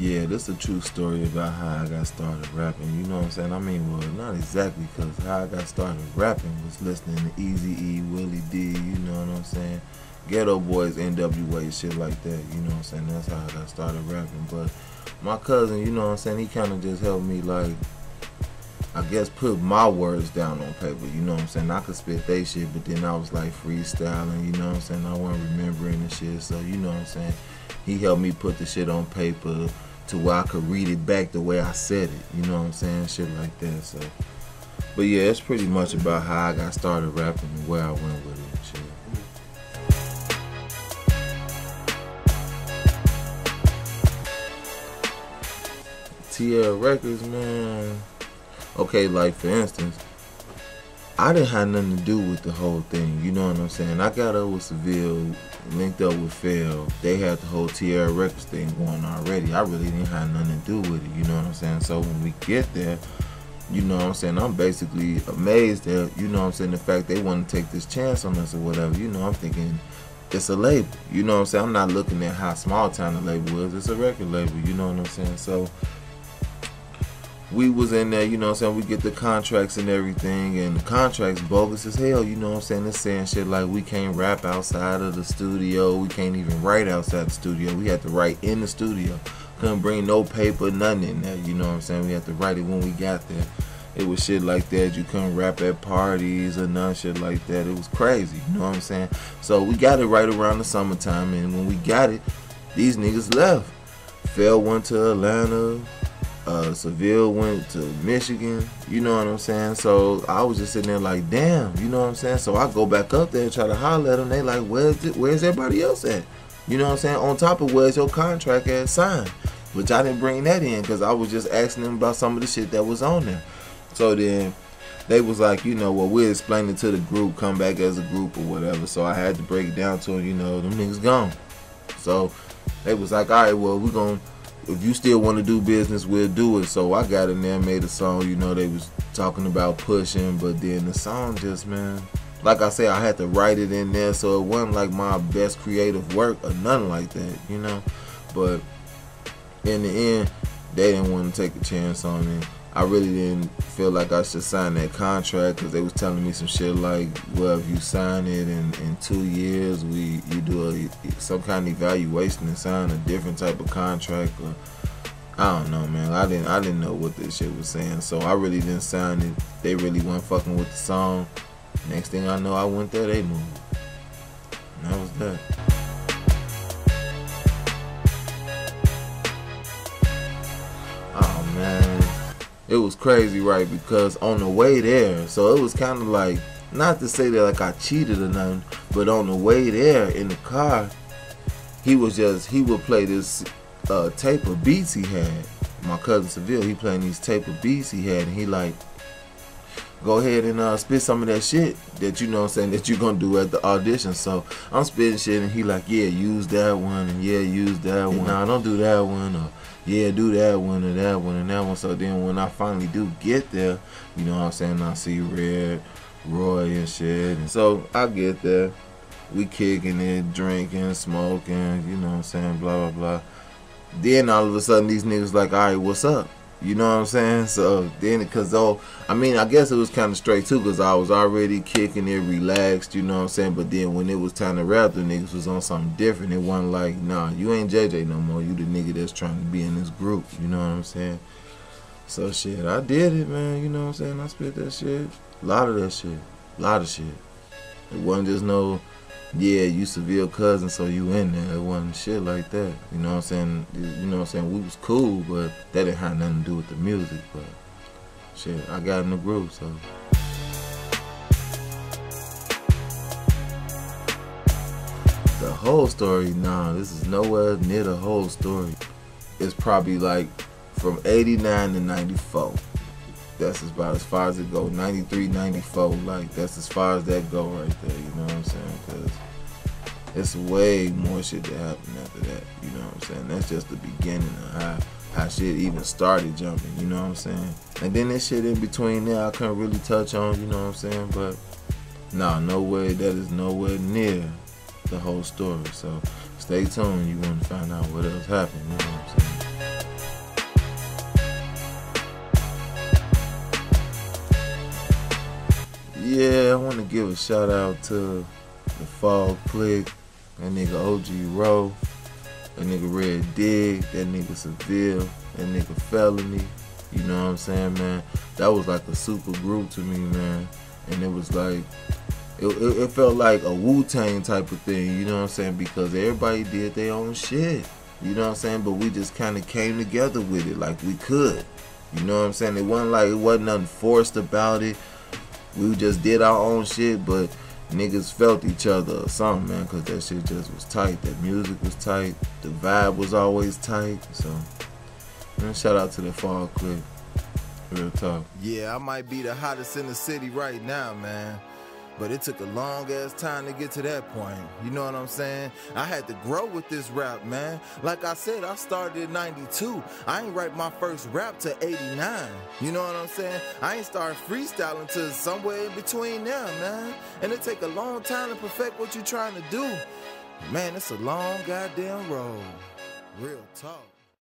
Yeah, this is a true story about how I got started rapping, you know what I'm saying? I mean, well, not exactly, because how I got started rapping was listening to Eazy-E, Willie D, you know what I'm saying? Ghetto Boys, NWA, shit like that, you know what I'm saying? That's how I got started rapping. But my cousin, you know what I'm saying, he kind of just helped me, like, I guess put my words down on paper, you know what I'm saying? I could spit they shit, but then I was like freestyling, you know what I'm saying? I wasn't remembering the shit, so you know what I'm saying? He helped me put the shit on paper to where I could read it back the way I said it, you know what I'm saying? Shit like that, so. But yeah, it's pretty much about how I got started rapping and where I went with it and shit. TL Records, man. Okay, like for instance, I didn't have nothing to do with the whole thing, you know what I'm saying? I got up with Seville, linked up with Phil. They had the whole Tierra Records thing going already. I really didn't have nothing to do with it, you know what I'm saying? So when we get there, you know what I'm saying, I'm basically amazed at, you know what I'm saying, the fact they want to take this chance on us or whatever. You know, I'm thinking it's a label, you know what I'm saying? I'm not looking at how small time the label was. It's a record label, you know what I'm saying? So we was in there, you know what I'm saying, we get the contracts and everything, and the contracts bogus as hell, you know what I'm saying? It's saying shit like we can't rap outside of the studio, we can't even write outside the studio, we had to write in the studio. Couldn't bring no paper, nothing in there, you know what I'm saying? We had to write it when we got there. It was shit like that, you couldn't rap at parties or none shit like that. It was crazy, you know what I'm saying? So we got it right around the summertime, and when we got it, these niggas left. Phil went to Atlanta, Seville went to Michigan, you know what I'm saying? So I was just sitting there like, damn, you know what I'm saying? So I go back up there and try to holler at them. They like, where's everybody else at? You know what I'm saying? On top of where's your contract at signed? Which I didn't bring that in because I was just asking them about some of the shit that was on there. So then they was like, you know, well, we'll explain it to the group, come back as a group or whatever. So I had to break it down to them, you know, them niggas gone. So they was like, all right, well, we're going to, if you still want to do business, we'll do it. So I got in there and made a song, you know, they was talking about pushing, but then the song just, man, like I said, I had to write it in there, so it wasn't like my best creative work or nothing like that, you know. But in the end, they didn't want to take a chance on it. I really didn't feel like I should sign that contract because they was telling me some shit like, well, if you sign it in 2 years, you do some kind of evaluation and sign a different type of contract. Or I don't know, man. I didn't know what this shit was saying, so I really didn't sign it. They really weren't fucking with the song. Next thing I know, I went there, they moved. And that was that. Oh, man. It was crazy, right? Because on the way there, so it was kind of like, not to say that like I cheated or nothing, but on the way there in the car, he would play this tape of beats he had. My cousin Seville, he playing these tape of beats he had, and he like, go ahead and spit some of that shit that, you know what I'm saying, that you're gonna do at the audition. So I'm spitting shit, and he like, yeah, use that one, and yeah, use that one. Nah, don't do that one, or yeah, do that one, and that one, and that one. So then when I finally do get there, you know what I'm saying, I see Red, Roy, and shit. And so I get there, we kicking it, drinking, smoking, you know what I'm saying, blah, blah, blah. Then all of a sudden, these niggas like, all right, what's up? You know what I'm saying? So then, because I mean, I guess it was kind of straight too, because I was already kicking it, relaxed, you know what I'm saying? But then when it was time to rap, the niggas was on something different. It wasn't like, nah, you ain't JJ no more. You the nigga that's trying to be in this group, you know what I'm saying? So shit, I did it, man, you know what I'm saying? I spit that shit. A lot of that shit. A lot of shit. It wasn't just no, yeah, you Seville cousin, so you in there. It wasn't shit like that. You know what I'm saying? You know what I'm saying? We was cool, but that didn't have nothing to do with the music. But shit, I got in the group, so. The whole story, nah, this is nowhere near the whole story. It's probably like from 89 to 94. That's about as far as it go. 93, 94, like that's as far as that go right there, you know what I'm saying? Because it's way more shit that happened after that, you know what I'm saying? That's just the beginning of how shit even started jumping, you know what I'm saying? And then this shit in between there I couldn't really touch on, you know what I'm saying? But nah, no way, that is nowhere near the whole story. So stay tuned, you want to find out what else happened, you know what I'm saying? give a shout out to the Fall Click, that nigga OG Rowe, that nigga Red Dig, that nigga Seville, that nigga Felony. You know what I'm saying, man? That was like a super group to me, man. And it was like, it felt like a Wu-Tang type of thing, you know what I'm saying? Because everybody did their own shit, you know what I'm saying? But we just kind of came together with it like we could, you know what I'm saying? It wasn't nothing forced about it. We just did our own shit, but niggas felt each other or something, man, because that shit just was tight. That music was tight. The vibe was always tight. So, man, shout out to the Fall Clip. Real talk. Yeah, I might be the hottest in the city right now, man. But it took a long ass time to get to that point. You know what I'm saying? I had to grow with this rap, man. Like I said, I started in 92. I ain't write my first rap till 89. You know what I'm saying? I ain't started freestyling till somewhere in between now, man. And it take a long time to perfect what you're trying to do. Man, it's a long goddamn road. Real talk.